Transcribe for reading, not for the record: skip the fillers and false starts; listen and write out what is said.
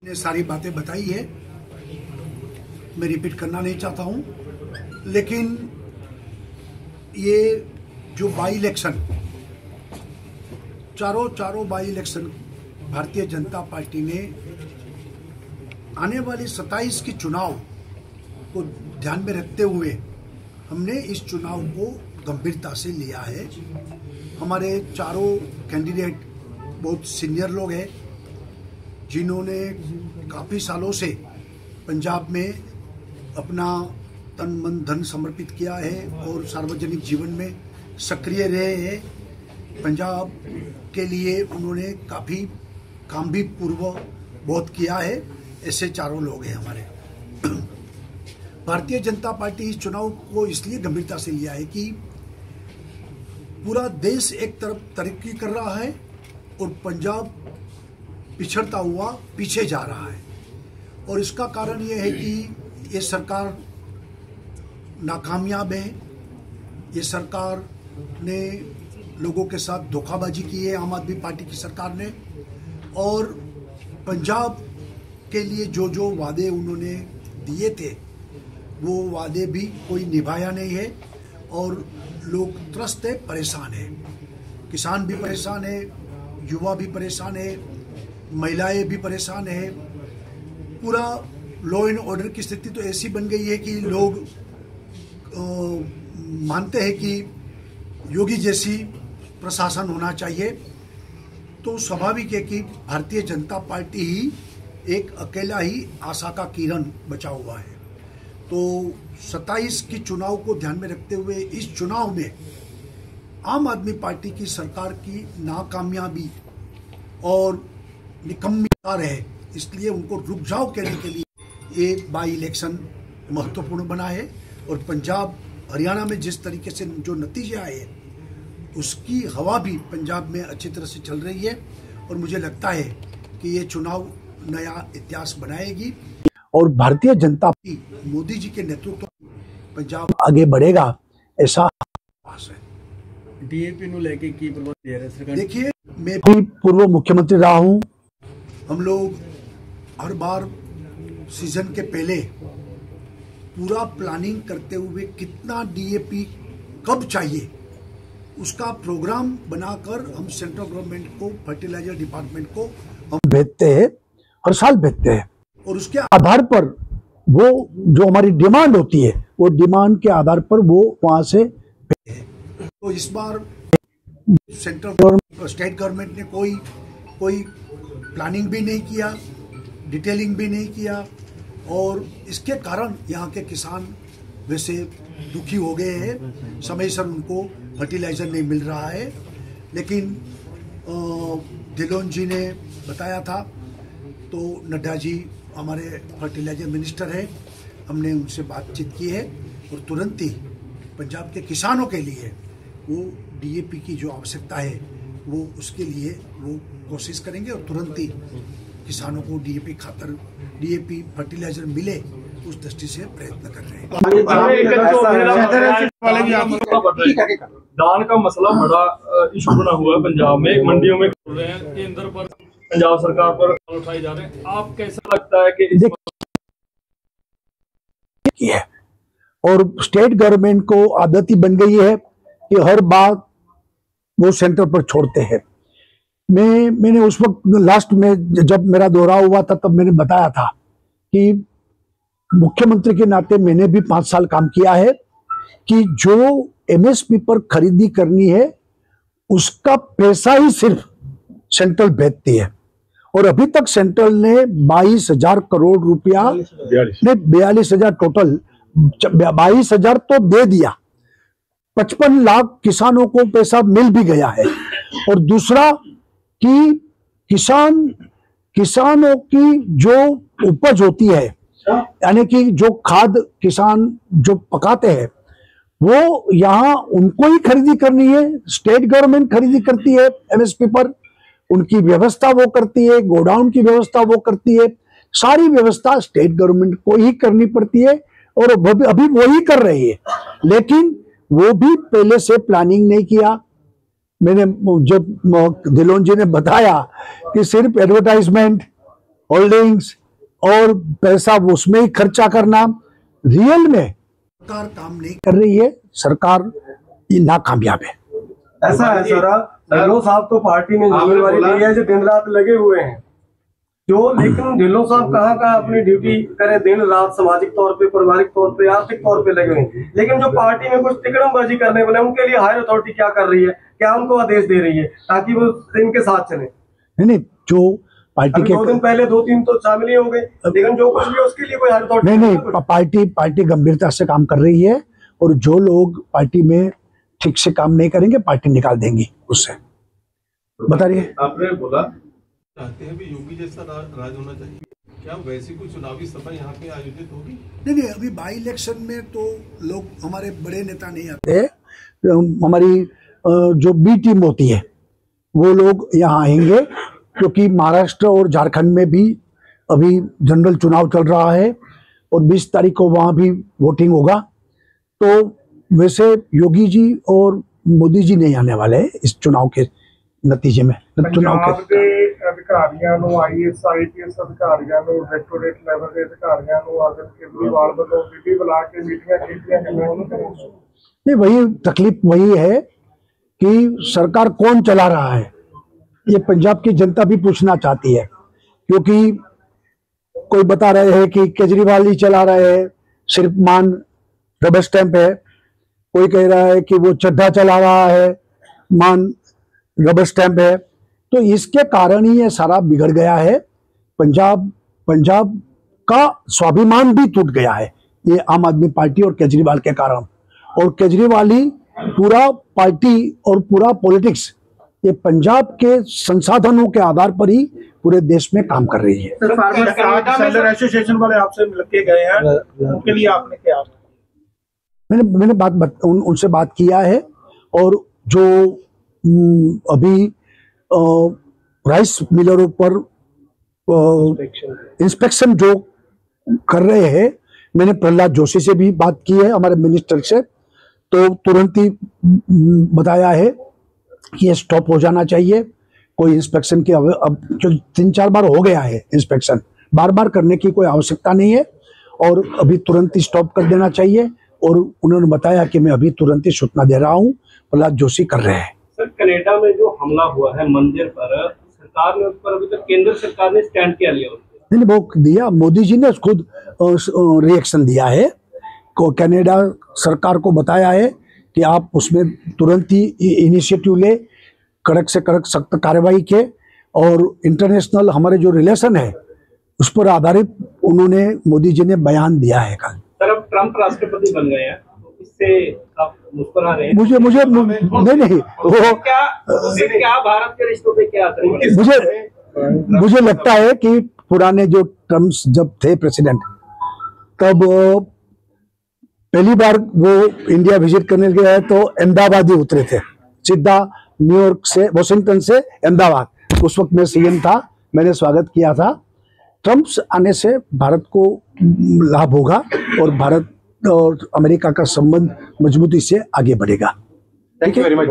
ने सारी बातें बताई है, मैं रिपीट करना नहीं चाहता हूं, लेकिन ये जो बाई इलेक्शन चारों by election Bharatiya Janata party ने आने वाली 27 की चुनाव को ध्यान में रखते हुए हमने इस चुनाव को गंभीरता से लिया है। हमारे चारों कैंडिडेट बहुत सीनियर लोग हैं जिन्होंने काफ़ी सालों से पंजाब में अपना तन मन धन समर्पित किया है और सार्वजनिक जीवन में सक्रिय रहे हैं। पंजाब के लिए उन्होंने काफ़ी काम भी पूर्व बहुत किया है। ऐसे चारों लोग हैं हमारे। भारतीय जनता पार्टी इस चुनाव को इसलिए गंभीरता से लिया है कि पूरा देश एक तरफ तरक्की कर रहा है और पंजाब पिछड़ता हुआ पीछे जा रहा है। और इसका कारण यह है कि ये सरकार नाकामयाब है। ये सरकार ने लोगों के साथ धोखाबाजी की है, आम आदमी पार्टी की सरकार ने। और पंजाब के लिए जो जो वादे उन्होंने दिए थे वो वादे भी कोई निभाया नहीं है और लोग त्रस्त है, परेशान है। किसान भी परेशान है, युवा भी परेशान है, महिलाएं भी परेशान है। पूरा लॉ एंड ऑर्डर की स्थिति तो ऐसी बन गई है कि लोग मानते हैं कि योगी जैसी प्रशासन होना चाहिए। तो स्वाभाविक है कि भारतीय जनता पार्टी ही एक अकेला ही आशा का किरण बचा हुआ है। तो 27 की चुनाव को ध्यान में रखते हुए इस चुनाव में आम आदमी पार्टी की सरकार की नाकामयाबी और निकम्मीता है, इसलिए उनको रुझाव करने के लिए ये बाई इलेक्शन महत्वपूर्ण बना है। और पंजाब हरियाणा में जिस तरीके से जो नतीजे आए हैं उसकी हवा भी पंजाब में अच्छी तरह से चल रही है और मुझे लगता है कि ये चुनाव नया इतिहास बनाएगी और भारतीय जनता पार्टी मोदी जी के नेतृत्व में पंजाब आगे बढ़ेगा, ऐसा आभास है। डीएपी ਨੂੰ ਲੈ ਕੇ ਕੀ ਪ੍ਰਬੰਧ ਹੈ सरकार? देखिए, मैं भी पूर्व मुख्यमंत्री रहा हूं। हम लोग हर बार सीजन के पहले पूरा प्लानिंग करते हुए कितना डीएपी कब चाहिए उसका प्रोग्राम बनाकर हम सेंट्रल गवर्नमेंट को, फर्टिलाइजर डिपार्टमेंट को हम भेजते हैं, हर साल भेजते हैं। और उसके आधार पर वो जो हमारी डिमांड होती है वो डिमांड के आधार पर वो वहां से भेजते हैं। तो इस बार सेंट्रल गवर्नमेंट, स्टेट गवर्नमेंट ने कोई प्लानिंग भी नहीं किया, डिटेलिंग भी नहीं किया और इसके कारण यहाँ के किसान वैसे दुखी हो गए हैं। समय से उनको फर्टिलाइजर नहीं मिल रहा है। लेकिन धिलोन जी ने बताया था, तो नड्डा जी हमारे फर्टिलाइजर मिनिस्टर हैं, हमने उनसे बातचीत की है और तुरंत ही पंजाब के किसानों के लिए वो डीएपी की जो आवश्यकता है वो उसके लिए वो कोशिश करेंगे और तुरंत ही किसानों को डीएपी फर्टिलाइजर मिले उस दृष्टि से प्रयत्न कर रहे हैं। दान का मसला बड़ा इशू बना हुआ है पंजाब में, मंडियों में खुल रहे हैं, केंद्र पर पंजाब सरकार पर उठाए जा रहे हैं। आप कैसा लगता है कि है और स्टेट गवर्नमेंट को आदत ही बन गई है कि हर बात वो सेंटर पर छोड़ते हैं। मैंने उस वक्त लास्ट में जब मेरा दौरा हुआ था तब मैंने बताया था कि मुख्यमंत्री के नाते मैंने भी 5 साल काम किया है कि जो एमएसपी पर खरीदी करनी है उसका पैसा ही सिर्फ सेंट्रल भेजती है। और अभी तक सेंट्रल ने 22,000 करोड़ रुपया, नहीं 42,000 टोटल, 22,000 तो दे दिया। 55 लाख किसानों को पैसा मिल भी गया है। और दूसरा कि किसानों की जो उपज होती है, यानी कि जो खाद किसान जो पकाते हैं वो यहाँ उनको ही खरीदी करनी है। स्टेट गवर्नमेंट खरीदी करती है एमएसपी पर, उनकी व्यवस्था वो करती है, गोडाउन की व्यवस्था वो करती है, सारी व्यवस्था स्टेट गवर्नमेंट को ही करनी पड़ती है और अभी वो ही कर रही है। लेकिन वो भी पहले से प्लानिंग नहीं किया। मैंने जब धिलोन जी ने बताया कि सिर्फ एडवर्टाइजमेंट होल्डिंग्स और पैसा उसमें ही खर्चा करना, रियल में सरकार काम नहीं कर रही है, सरकार ये नाकामयाब है। ऐसा है सर, ढिल्लों साहब तो पार्टी में जिम्मेवारी दी है जो दिन रात लगे हुए हैं लेकिन ढिल्लों साहब कहाँ अपनी ड्यूटी करें, दिन रात सामाजिक तौर पे, पारिवारिक तौर पे, आर्थिक तौर पे लगे हुए, लेकिन जो पार्टी में कुछ तिकड़मबाजी करने वाले उनके लिए हायर अथॉरिटी क्या कर रही है, क्या उनको आदेश दे रही है ताकि वो इनके साथ चले? नहीं, जो पार्टी के 2 दिन पहले 2-3 तो शामिल ही हो गए, लेकिन जो कुछ भी उसके लिए कोई हायर अथॉरिटी नहीं, पार्टी गंभीरता से काम कर रही है और जो लोग पार्टी में ठीक से काम नहीं करेंगे पार्टी निकाल देंगी उससे। बताइए, आपने बोला चाहते हैं भी योगी जैसा राज होना चाहिए, क्या वैसी कोई चुनावी सभा यहाँ पे आयोजित होगी? नहीं, अभी बाई इलेक्शन में तो लोग हमारे बड़े नेता नहीं आते, हमारी जो बी टीम होती है वो लोग यहाँ आएंगे, क्योंकि महाराष्ट्र और झारखंड में भी अभी जनरल चुनाव चल रहा है और 20 तारीख को वहाँ भी वोटिंग होगा। तो वैसे योगी जी और मोदी जी नहीं आने वाले हैं इस चुनाव के नतीजे में। ਪੰਜਾਬ ਦੇ ਅਧਿਕਾਰੀਆਂ ਨੂੰ IAS IPS ਅਧਿਕਾਰੀਆਂ ਨੂੰ ਡਾਇਰੈਕਟੋਰੇਟ ਲੈਵਲ ਦੇ ਅਧਿਕਾਰੀਆਂ ਨੂੰ ਅਗਰ ਕੇਜਰੀਵਾਲ ਵੱਲੋਂ ਦਿੱਲੀ ਬੁਲਾ ਕੇ ਮੀਟਿੰਗਾਂ ਕੀਤੀਆਂ ਕਿ ਉਹਨੂੰ नहीं, वही तकलीफ वही है कि सरकार कौन चला रहा है, ये पंजाब की जनता भी पूछना चाहती है, क्योंकि कोई बता रहे हैं कि केजरीवाल ही चला रहे हैं, सिर्फ मान रबर स्टैंप है, कोई कह रहा है कि वो चड्ढा चला रहा है, मान रबर स्टैंप है। तो इसके कारण ही ये सारा बिगड़ गया है, पंजाब का स्वाभिमान भी टूट गया है ये आम आदमी पार्टी और केजरीवाल के कारण। और केजरीवाल ही पूरा पार्टी और पूरा पॉलिटिक्स ये पंजाब के संसाधनों के आधार पर ही पूरे देश में काम कर रही है। सेलर एसोसिएशन वाले आपसे मिल के गए हैं, उनके लिए आपने क्या? मैंने उनसे बात किया है, और जो अभी राइस मिलरों पर इंस्पेक्शन जो कर रहे हैं, मैंने प्रहलाद जोशी से भी बात की है, हमारे मिनिस्टर से, तो तुरंत ही बताया है कि ये स्टॉप हो जाना चाहिए। कोई इंस्पेक्शन की अब 3-4 बार हो गया है इंस्पेक्शन, बार बार करने की कोई आवश्यकता नहीं है और अभी तुरंत ही स्टॉप कर देना चाहिए। और उन्होंने बताया कि मैं अभी तुरंत ही सूचना दे रहा हूँ, प्रहलाद जोशी कर रहे हैं। सर, कनाडा में जो हमला हुआ है मंदिर पर, सरकार ने उस पर अभी तक केंद्र सरकार ने स्टैंड क्या लिया? नहीं, वो दिया, मोदी जी ने खुद रिएक्शन दिया है, कनाडा सरकार को बताया है कि आप उसमें तुरंत ही इनिशिएटिव ले, कड़क से कड़क सख्त कार्रवाई के, और इंटरनेशनल हमारे जो रिलेशन है उस पर आधारित उन्होंने, मोदी जी ने बयान दिया है कल। सर, अब ट्रंप राष्ट्रपति बन गए हैं, इससे आप मुस्कुरा रहे हैं? मुझे नहीं, वो क्या भारत के रिश्तों पे क्या असर? मुझे लगता है कि पुराने जो ट्रम्प जब थे प्रेसिडेंट, तब पहली बार वो इंडिया विजिट करने गए तो अहमदाबाद ही उतरे थे, सीधा न्यूयॉर्क से, वॉशिंगटन से अहमदाबाद। उस वक्त मैं सीएम था, मैंने स्वागत किया था। ट्रम्प आने से भारत को लाभ होगा और भारत और अमेरिका का संबंध मजबूती से आगे बढ़ेगा। Thank you very much.